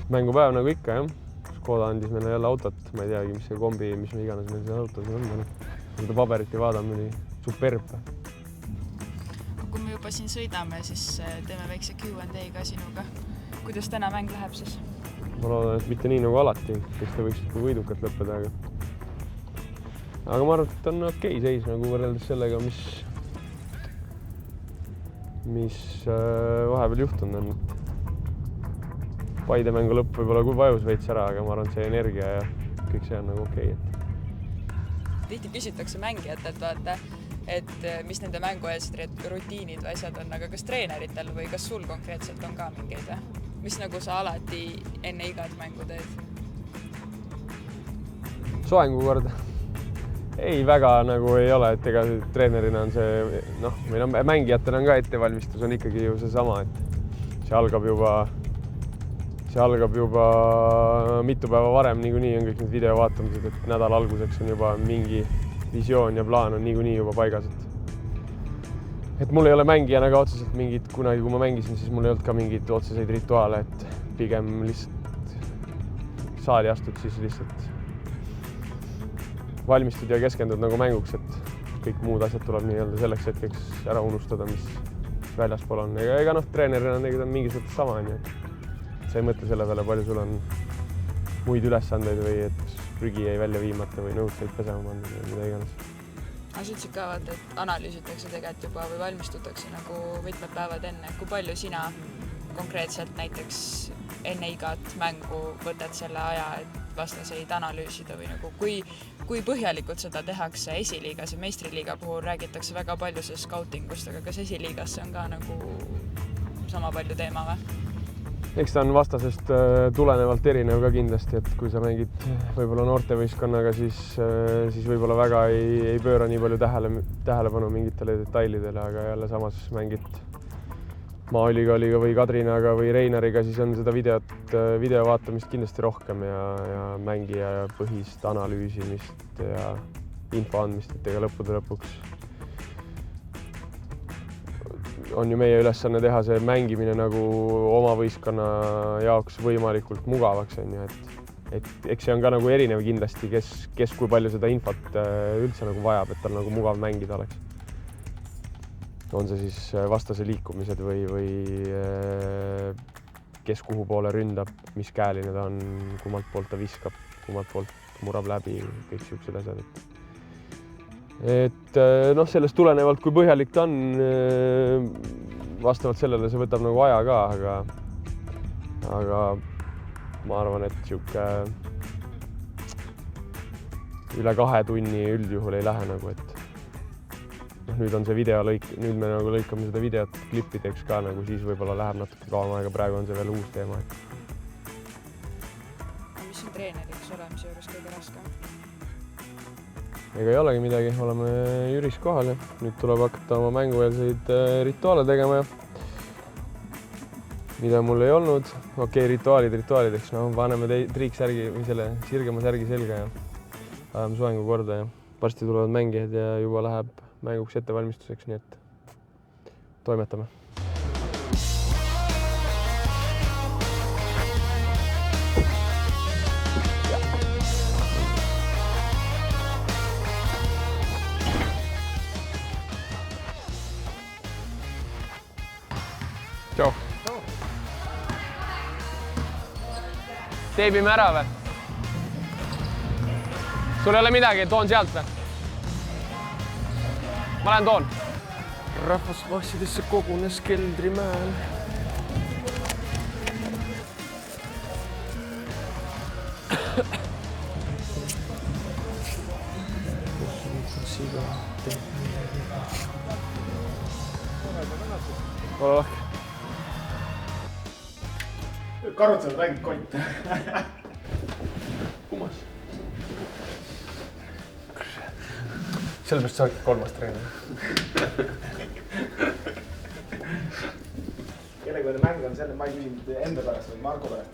Mängupäev nagu ikka, jah. Škoda andis meile jälle autot, ma ei teagi, mis see kombi, mis me iganes meil see autos on. Seda paberit ei vaadanud, oli superb. Kui me juba siin sõidame, siis teeme väikse Q&A ka sinuga. Kuidas täna mäng läheb siis? Ma loodan, et mitte nii nagu alati, kes te võiks võidukalt lõppeda. Aga ma arvan, et on okei seis nagu võrreldes sellega, mis vahepeal juhtunud on. Paide mängu lõpp võib-olla kui vajus veits ära, aga ma arvan, et see energia ja kõik see on nagu okei. Tihti küsitakse mängijatelt, vaata, et mis nende mängueelsed rutiinid või asjad on, aga kas treeneritel või kas sul konkreetselt on ka mingeid? Mis nagu sa alati enne igat mängu teed? Soengu korda. Ei, väga nagu ei ole, et ega treenerina on see, või mängijatena on ka ettevalmistus on ikkagi ju see sama, et see algab juba mitu päeva varem, niikuinii on kõik need videovaatamised, et nädala alguseks on juba mingi visioon ja plaan on niikuinii juba paigas. Et mul ei ole mängijana ka otseselt mingid, kunagi kui ma mängisin, siis mul ei olnud ka mingid otseseid rituaale, et pigem lihtsalt saali astud, siis lihtsalt valmistud ja keskendud nagu mänguks, et kõik muud asjad tuleb nii-öelda selleks hetkeks ära unustada, mis väljaspool on. Ega treenerina on mingis mõttes sama, sa ei mõtle selle peale, palju sul on muid ülesandeid või et prügi jäi välja viimata või nõudseid pesema pannud või mida iganes. Sa ütlesid ka, vaata, et analüüsitakse tegelikult juba või valmistutakse nagu mitmed päevad enne. Kui palju sina konkreetselt näiteks enne igat mängu võtad selle aja, et vastaseid analüüsida või nagu kui põhjalikult seda tehakse esiliigas ja meistriliiga puhul räägitakse väga palju sellest scoutingust, aga kas esiliigas on ka nagu sama palju teema või? Eks ta on vastasest tulenevalt erinev ka kindlasti, et kui sa mängid võib-olla noortevõistkonnaga, siis võib-olla väga ei pööra nii palju tähelepanu mingitele detailidele, aga jälle samas mängid Maaülikooliga või Kadrinaga või Reinariga, siis on seda video vaatamist kindlasti rohkem ja mängija põhist analüüsimist ja info andmist, et ega lõppude lõpuks on ju meie ülesanne teha see mängimine nagu oma võistkonna jaoks võimalikult mugavaks, et eks see on ka nagu erinev kindlasti, kes kui palju seda infot üldse nagu vajab, et tal nagu mugav mängida oleks. On see siis vastase liikumised või kes kuhu poole ründab, mis käeline ta on, kummalt poolt ta viskab, kummalt poolt murab läbi, kõik siuksed asjad. Et sellest tulenevalt, kui põhjalik ta on, vastavalt sellele see võtab nagu aja ka, aga ma arvan, et siuke üle 2 tunni üldjuhul ei lähe nagu, et nüüd on see videolõik, nüüd me nagu lõikame seda videot klippideks ka nagu, siis võib-olla läheb natuke kauem aega, praegu on see veel uus teema. Mis on treeneriks olemise juures kõige raskem? Ega ei olegi midagi, oleme Jüris kohal ja nüüd tuleb hakata oma mängueelseid rituaale tegema ja mida mul ei olnud. Okei, rituaalideks, paneme triiksärgi või selle sirgema särgi selga ja ajame soengu korda ja varsti tulevad mängijad ja juba läheb mänguks ettevalmistuseks, nii et toimetame. Tšau. Teebime ära või? Sul ei ole midagi, toon sealt või? Ma lähen toon. Rahvas massidesse kogunes Keldrimäel. Ole lahke. Karutsel mängib kott. Kummas? Sellepärast sa oled 3. treener. Kellega mäng on selle, ma ei küsinud enda pärast, või Marko pärast.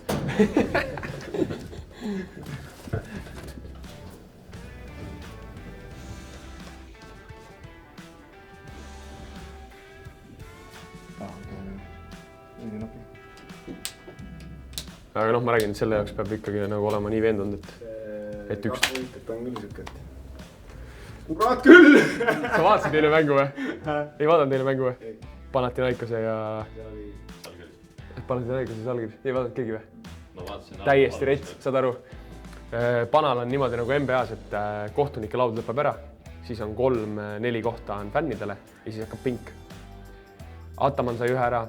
aga noh, ma räägin, et selle jaoks peab ikkagi nagu olema nii veendunud, et üks... on küll siuke, kurat küll! Sa vaatasid teile mängu või? Ei vaadanud teile mängu või? Panathinaikose ja... Panathinaikose ja Žalgiris. Ei vaadanud keegi või? Ma vaatasin... Täiesti rets, saad aru? Panal on niimoodi nagu NBA-s, et kohtunike laud lõpeb ära, siis on 3-4 kohta on fännidele ja siis hakkab pink. Ataman sai ühe ära,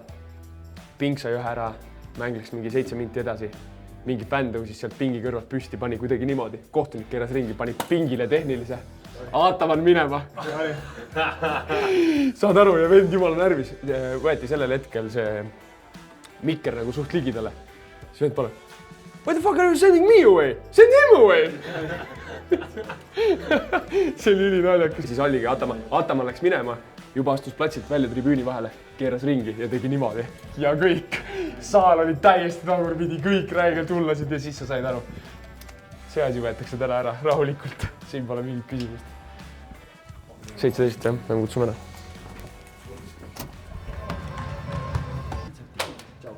pink sai ühe ära, mäng läks mingi 7 minti edasi. Mingi fänn tõusis sealt pingi kõrvalt püsti, pani kuidagi niimoodi. Kohtunik keeras ringi, pani pingile tehnilise. Ataman minema. Saad aru ja vend jumala närvis. Võeti sellel hetkel see mikker nagu suht ligidale. Siis vend palun. Why the fuck are you sending me away? Send him away! See oli ülinaljakas. Siis oligi Ataman läks minema, juba astus platsilt välja tribüüni vahele, keeras ringi ja tegi niimoodi. Ja kõik. Saal oli täiesti tagurpidi, kõik räigelt hullasid ja siis sa said aru. See asi võetakse täna ära rahulikult. Siin pole mingit küsimust. 17, jah, me kutsume ära.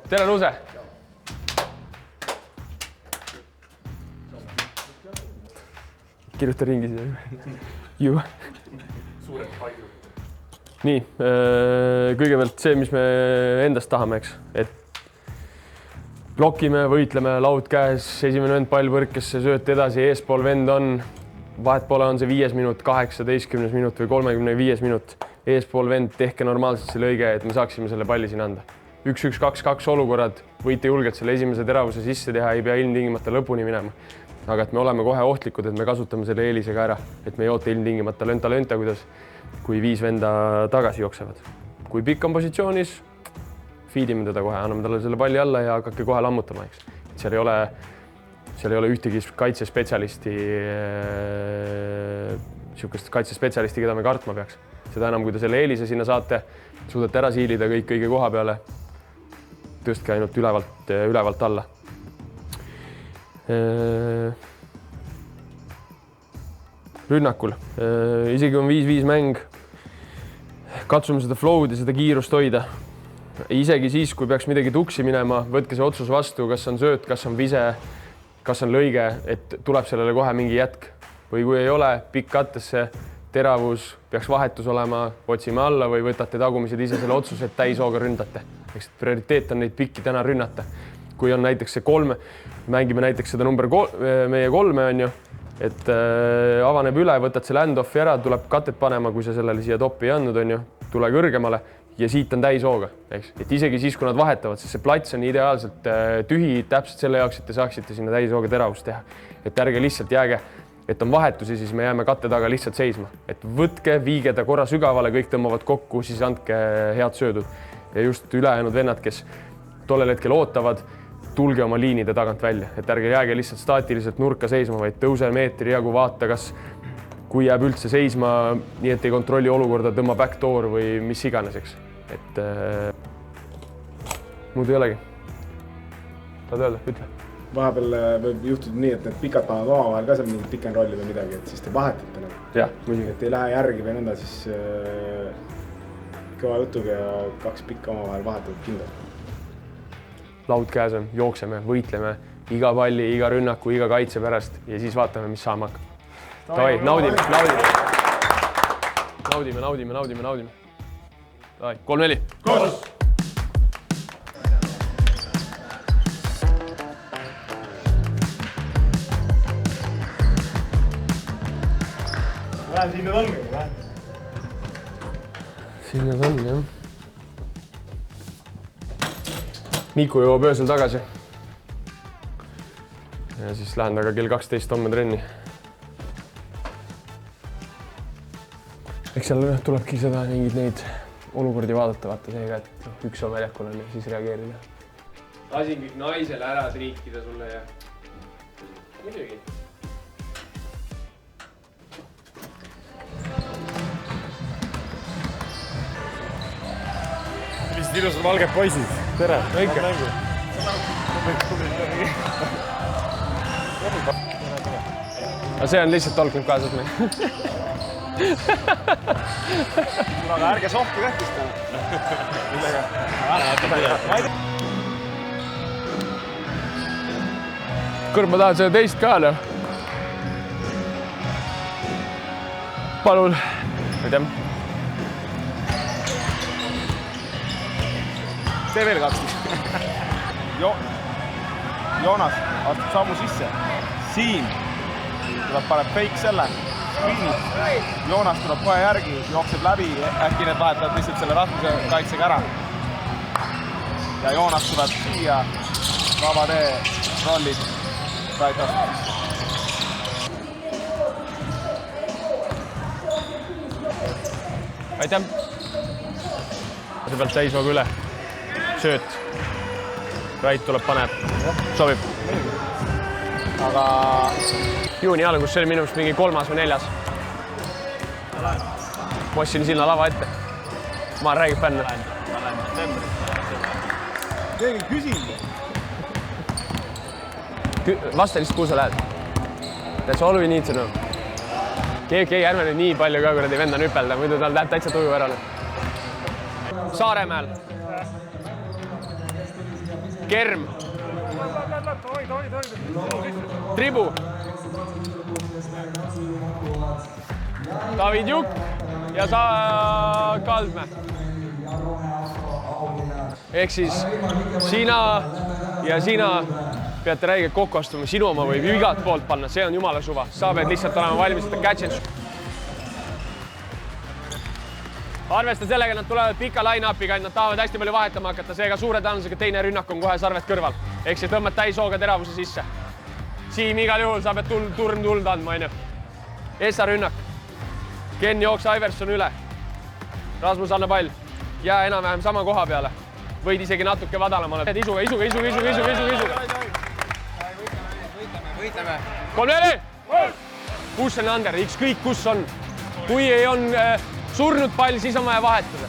Tere, Nuuse! Kirjuta ringi siia. Ju. Nii, kõigepealt see, mis me endast tahame, eks. Et blokime, võitleme, laud käes, esimene vend pall võrkesse, sööte edasi, eespool vend on. Vahet pole, on see 5 minut, 18 minut või 35 minut. Eespool vend, tehke normaalselt see lõige, et me saaksime selle palli siin anda. 1-1-2-2 olukorrad, võite julgelt selle esimese teravuse sisse teha, ei pea ilmtingimata lõpuni minema. Aga et me oleme kohe ohtlikud, et me kasutame selle eelisega ära, et me ei oota ilmtingimata lönta, kui 5 venda tagasi jooksevad. Kui pikk on positsioonis, feedime teda kohe, anname talle selle palli alla ja hakake kohe lammutama, eks. Seal ei ole ühtegi kaitsespetsialisti, sihukest kaitsespetsialisti, keda me kartma peaks. Seda enam, kui te selle eelise sinna saate, suudate ära siilida kõik õige koha peale, tõstke ainult ülevalt alla. Rünnakul. Isegi on 5-5 mäng. Katsume seda flow'd ja seda kiirust hoida. Isegi siis, kui peaks midagi tuksi minema, võtke see otsus vastu, kas on sööt, kas on vise, kas on lõige, et tuleb sellele kohe mingi jätk. Või kui ei ole, pikk kattesse, teravus, peaks vahetus olema, otsime alla või võtate tagumised ise selle otsuse, et täishooga ründate. Eks prioriteet on neid pikki täna rünnata. Kui on näiteks see 3, mängime näiteks seda meie 3 on ju, et avaneb üle, võtad selle hand-offi ära, tuleb katet panema, kui sa sellele siia toppi ei andnud, on ju, tule kõrgemale ja siit on täishooga, eks. Et isegi siis, kui nad vahetavad, siis see plats on ideaalselt tühi täpselt selle jaoks, et te saaksite sinna täishooga teravust teha. Et ärge lihtsalt jääge, et on vahetusi, siis me jääme katte taga lihtsalt seisma. Et võtke, viige ta korra sügavale, kõik tõmbavad kokku, siis andke head söödud. Ja just ülejäänud vennad, kes tollel hetkel ootavad, tulge oma liinide tagant välja, et ärge jääge lihtsalt staatiliselt nurka seisma, vaid tõuse meetri jagu, vaata, kas kui jääb üldse seisma, nii et ei kontrolli olukorda, tõmba backdoor või mis iganes, eks. Et muud ei olegi. Tahad öelda? Ütle. Vahepeal võib juhtuda nii, et need pikad panavad omavahel ka seal mingid pick and rolli või midagi, et siis te vahetate nagu. Jah, muidugi. Et ei lähe järgi või nõnda, siis kõva jutuga ja 2 pikka omavahel vahetavad kindlasti. Laud käes on, jookseme, võitleme iga palli, iga rünnaku, iga kaitse pärast ja siis vaatame, mis saama hakkab. Davai, naudime. Davai, 3-4. Koos! Lähen sinna talmi, lähen. Sinna talmi, jah. Niku jõuab öösel tagasi. Ja siis lähen taga kell 12 homme trenni. Eks seal tulebki seda mingid neid olukordi vaadata, vaata seega, et üks on väljakul ja siis reageerida. Lasin kõik naisele ära triikida sulle ja... Muidugi. Millised ilusad valged poisid. Tere, väike. Aga see on lihtsalt tolknud kaasas meil. Aga ärge sohki kähtistama. Millega? kurat, ma tahan seda teist ka, noh. Palun. Aitäh. Tee veel 12. Joonas astub sammu sisse. Siim tuleb, paneb fake selle. Joonas tuleb kohe järgi, jookseb läbi, äkki need vahetavad lihtsalt selle Rasmuse kaitsega ära. Ja Joonas tuleb siia, vaba tee, rollid, Rait astub. Aitäh. Pealt täisvooga üle. Sööt. Rait tuleb, paneb. Sobib. Aga juuni algus, see oli minu mingi 3. või 4. Ma ostsin sinna lava ette. Ma räägib fänn. Keegi küsinud. Vasta lihtsalt, kuhu sa lähed. That's all we need to know. Keegi ärme nüüd nii palju ka kuradi venda nüpelda, muidu tal läheb täitsa tuju ära. Saaremäel. Kerm. Tribu. David Juk ja Kaldmäe. Ehk siis sina ja sina peate räigelt kokku astuma, sinu oma võib ju igat poolt panna, see on jumala suva. Sa pead lihtsalt olema valmis, et catch and shoot. Arvesta sellega, nad tulevad pika line-upiga, et nad tahavad hästi palju vahetama hakata, seega suure tõenäosusega teine rünnak on kohe Sarvet kõrval. Ehk siis tõmbad täishooga teravuse sisse. Siim igal juhul, sa pead tuld andma, on ju. Essa rünnak. Ken jookse Iverson üle. Rasmus anna pall. Jää enam-vähem sama koha peale. Võid isegi natuke vadalamale. Isuga. Võitleme. 3-4. Kus on under? Ükskõik kus on. Kui ei on surnud pall, siis on vaja vahetada.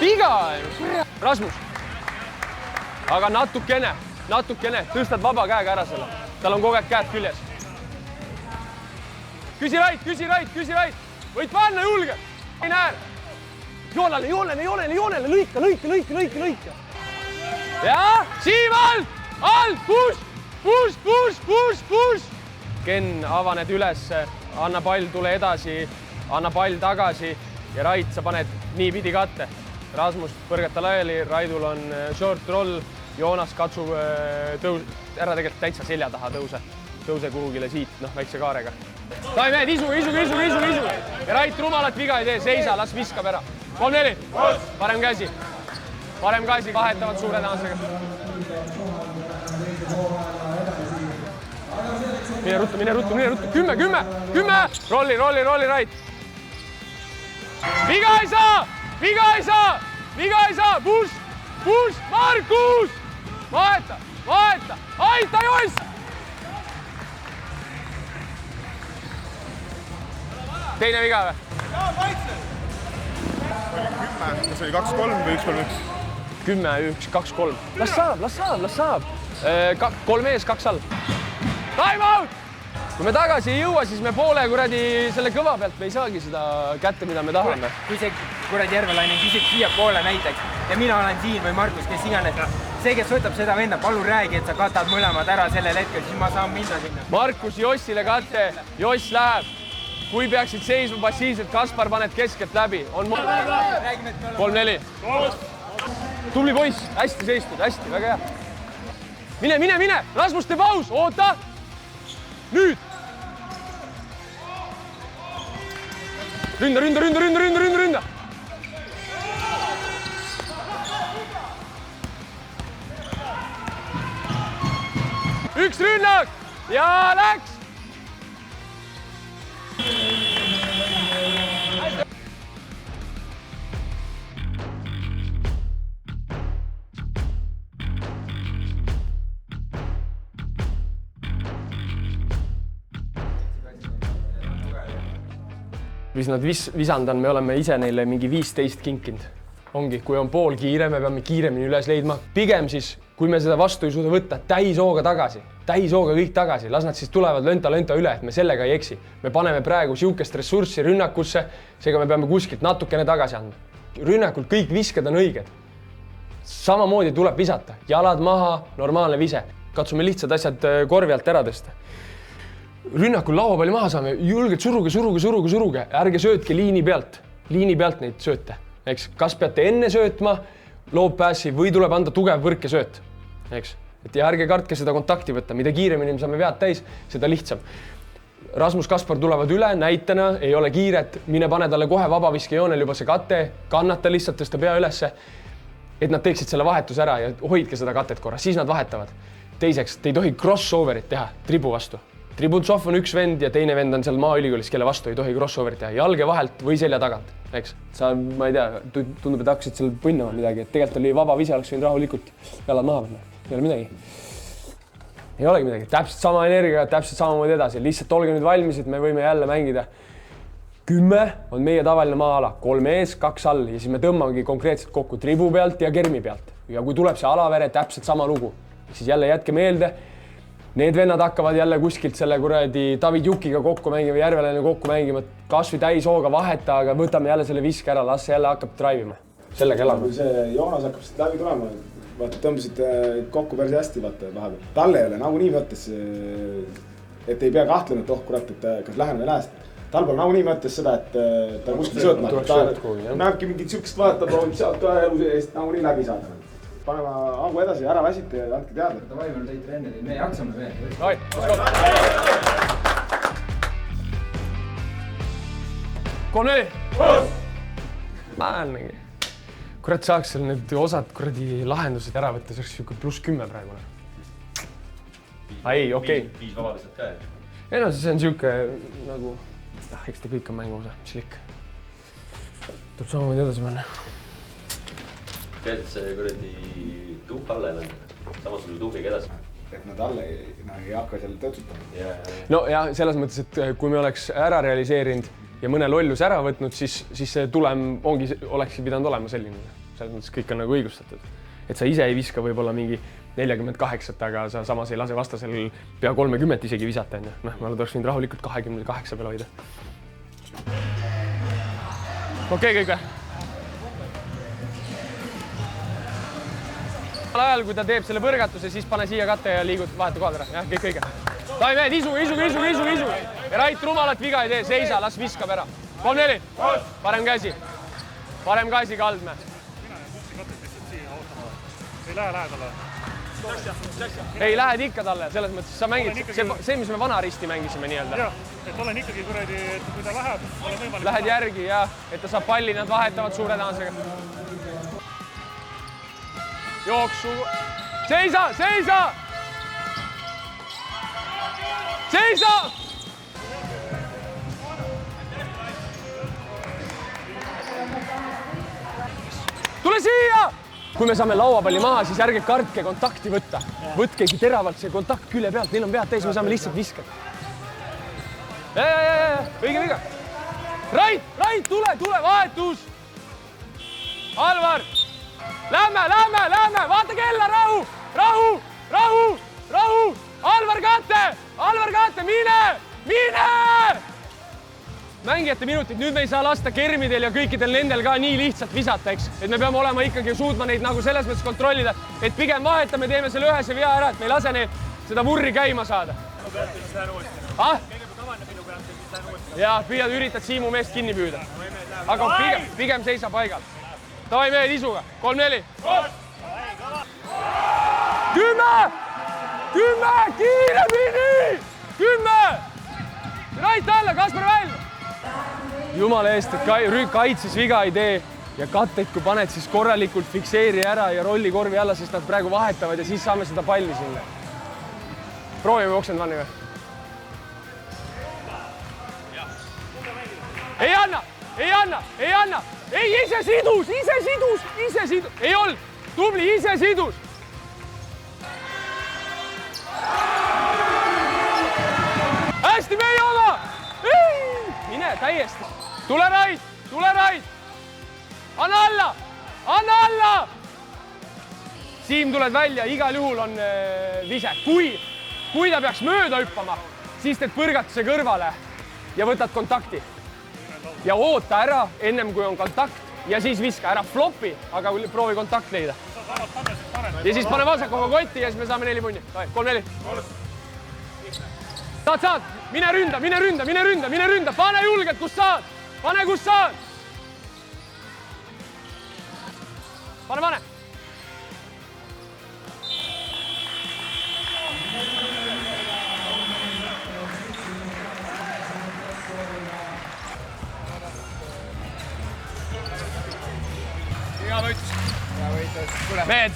Viga! Rasmus. Aga natukene. Tõstad vaba käega ära selle. Tal on kogu aeg käed küljes. Küsi Rait. Võid panna julge. Ei näe. Joonele, lõika. Ja, Siim alt, push. Ken, avaned üles, anna pall, tule edasi, anna pall tagasi ja Rait, sa paned niipidi katte. Rasmus põrgata laiali, Raidul on short roll, Joonas katsub ära tegelikult täitsa selja taha tõuse kuhugile siit, väikse kaarega. Taimed, isu. Ja Rait rumalat viga ei tee, seisa, las viskab ära. 3-4, parem käsi, vahetavad suure tänasega. Mine ruttu, 10, rolli, Rait. Viga ei saa, push, Markus, vaheta, aita Joss. Teine viga või? Kas oli 2-3 või 1-3-1? 10-1, 2-3. Las saab. 3 ees, 2 all. Time out! Kui me tagasi ei jõua, siis me poole kuradi selle kõva pealt me ei saagi seda kätte, mida me tahame. Kui see kuradi Järvelainen küsiks siia poole näiteks ja mina olen siin või Markus, kes iganes, see, kes võtab seda venda, palun räägi, et sa katad mõlemad ära sellel hetkel, siis ma saan minna sinna. Markus Jossile kate, Joss läheb. Kui peaksid seisma passiivselt, Kaspar paned keskelt läbi. 3-4. Tubli poiss, hästi seistud, hästi, väga hea. Mine, Rasmus teeb aus, oota. Nüüd. Ründa. Üks rünnak ja läks. Mis nad visand on, me oleme ise neile mingi 15 kinkinud. ongi, kui on pool kiire, me peame kiiremini üles leidma. Pigem siis, kui me seda vastu ei suuda võtta, täishooga tagasi, täishooga kõik tagasi, las nad siis tulevad lönta üle, et me sellega ei eksi. Me paneme praegu siukest ressurssi rünnakusse, seega me peame kuskilt natukene tagasi andma. Rünnakult kõik visked on õiged. Samamoodi tuleb visata, jalad maha, normaalne vise. Katsume lihtsad asjad korvi alt ära tõsta. Rünnakul lauapalli maha saame, julgelt suruge, ärge söötke liini pealt neid sööte. Eks, kas peate enne söötma, loob pääsi või tuleb anda tugev võrk ja sööt. Eks, et ja ärge kartke seda kontakti võtta, mida kiiremini me saame vead täis, seda lihtsam. Rasmus Kaspar tulevad üle, näitena, ei ole kiiret, mine pane talle kohe vabaviske joonel juba see kate, kannata lihtsalt, tõsta pea ülesse, et nad teeksid selle vahetuse ära ja hoidke seda katet korra, siis nad vahetavad. Teiseks, te ei tohi crossoverit teha tribu vastu. Tributsov on üks vend ja teine vend on seal maaülikoolis, kelle vastu ei tohi crossoverit teha, jalge vahelt või selja tagant. Eks, sa, ma ei tea, tundub, et hakkasid seal põnnama midagi, et tegelikult oli vaba vise, oleks võinud rahulikult jalad maha panna. Ei ole midagi. Ei olegi midagi. Täpselt sama energia, täpselt samamoodi edasi. Lihtsalt olge nüüd valmis, et me võime jälle mängida. 10 on meie tavaline maa-ala. 3 ees, 2 all ja siis me tõmbamegi konkreetselt kokku tribu pealt ja kermi pealt. Ja kui tuleb see alavere, täpselt sama lugu. Siis jälle jätke meelde. Need vennad hakkavad jälle kuskilt selle kuradi David Jukiga kokku mängima, Järveläine kokku mängima, kasvi täishooga vaheta, aga võtame jälle selle viske ära, las see jälle hakkab drivima. Sellega elama. Kui see Joonas hakkab siit läbi tulema, vaata, tõmbasid kokku päris hästi, vaata, vahepeal. Talle ei ole nagunii mõttes, et ei pea kahtlema, et kurat, et kas lähen või lähest. Tal pole nagunii mõttes seda, et ta kuskil söötma. Ta näebki mingit sihukest vaata, proovib sealt elu eest nagunii läbi saada. Paneme hangu edasi, ära väsite ja andke teada. Davai, meil tõid treenerid, me jaksame veel. Davai, let's go! 3-4! Määlnegi. Kurat, saaks seal need osad kuradi lahendused ära võtta, see oleks pluss 10 praegu. Ei, okei. 5 vabadused ka. Ei no, see on siuke nagu... Eks ta kõik on mängu osa, mis likk. Tuleb samamoodi edasi panna. Tead, see kuradi tuhk alla ei länd, samas sul tuhviga edasi. Et nad alla ei hakka seal tõtsutama. No ja selles mõttes, et kui me oleks ära realiseerinud ja mõne lollus ära võtnud, siis see tulem olekski pidanud olema selline. Selles mõttes kõik on nagu õigustatud. Et sa ise ei viska võib-olla mingi 48, aga sa samas ei lase vastasel pea 30 isegi visata. Noh, ma oleks võinud rahulikult 28 peal hoida. Okei, kõik või? Ajal, kui ta teeb selle põrgatuse, siis pane siia katte ja liigud vaheta kohad ära. Jah, kõik õige. Tavi mehed, isu. Ja Rait rumalat viga ei tee, seisa, las viskab ära. 3-4. Parem käsi kaldme. Ei lähe talle. Ei, lähed ikka talle, selles mõttes sa mängid see, mis me vanaristi mängisime nii-öelda. Jah, et olen ikkagi kuradi, et kui ta läheb, olen võimalik. Lähed järgi ja et ta saab palli, nad vahetavad suure tänasega. Jooksu. Seisa! Tule siia! Kui me saame lauapalli maha, siis ärge kartke kontakti võtta. Võtkegi teravalt see kontakt külje pealt, neil on vead täis, me saame lihtsalt viskada. Õige. Rait, tule, vahetus! Alvar! Lähme, vaata kella, rahu! Alvar Kate, mine! Mängijate minutid, nüüd me ei saa lasta kermidel ja kõikidel nendel ka nii lihtsalt visata, eks. Et me peame olema ikkagi suutma neid nagu selles mõttes kontrollida, et pigem vahetame, teeme selle ühese vea ära, et me ei lase neil seda vurri käima saada. Ja püüad üritad Siimu meest kinni püüda. Aga pigem seisa paigal. Davai mehed isuga, 3-4. 10, kiiremini! 10! Rait alla, Kaspar välja! Jumala eest, et kaitses viga ei tee ja katteid, kui paned, siis korralikult fikseeri ära ja rolli korvi alla, sest nad praegu vahetavad ja siis saame seda palli sinna. Proovime jooksenud vanni või? Ei anna! Ei, ise sidus! Ei olnud! Tubli, ise sidus! Hästi meie oma! Mine täiesti! Tule Rait! Anna alla! anna alla! Siim, tuled välja, igal juhul on vise. Kui ta peaks mööda hüppama, siis teed põrgatuse kõrvale ja võtad kontakti. Ja oota ära ennem, kui on kontakt ja siis viska. Ära flopi, aga proovi kontakt leida. Ja siis pane vasakuga kotti ja siis me saame 4 punni. 3-4. Saad. Mine ründa. Pane julgelt, kus saad. Pane, kus saad. Pane. Mehed,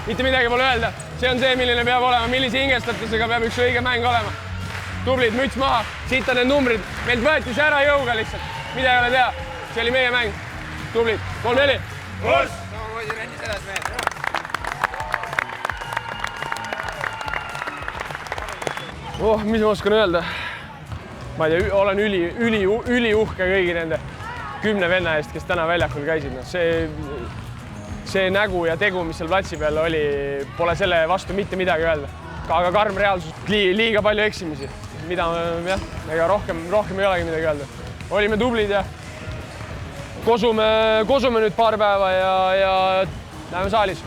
mitte midagi pole öelda. See on see, milline peab olema, millise hingestatusega peab üks õige mäng olema. Tublid, müts maha, siit on need numbrid. Meilt võeti see ära jõuga lihtsalt. Mida ei ole teha. See oli meie mäng. Tublid, 3-4. Samamoodi rendis edasi mehed. Mis ma oskan öelda? Ma ei tea, olen üli uhke kõigi nende 10 venna eest, kes täna väljakul käisid. See nägu ja tegu, mis seal platsi peal oli, pole selle vastu mitte midagi öelda. Aga karm reaalsus, liiga palju eksimisi, mida ega rohkem ei olegi midagi öelda. Olime tublid ja kosume nüüd paar päeva ja näeme saalis.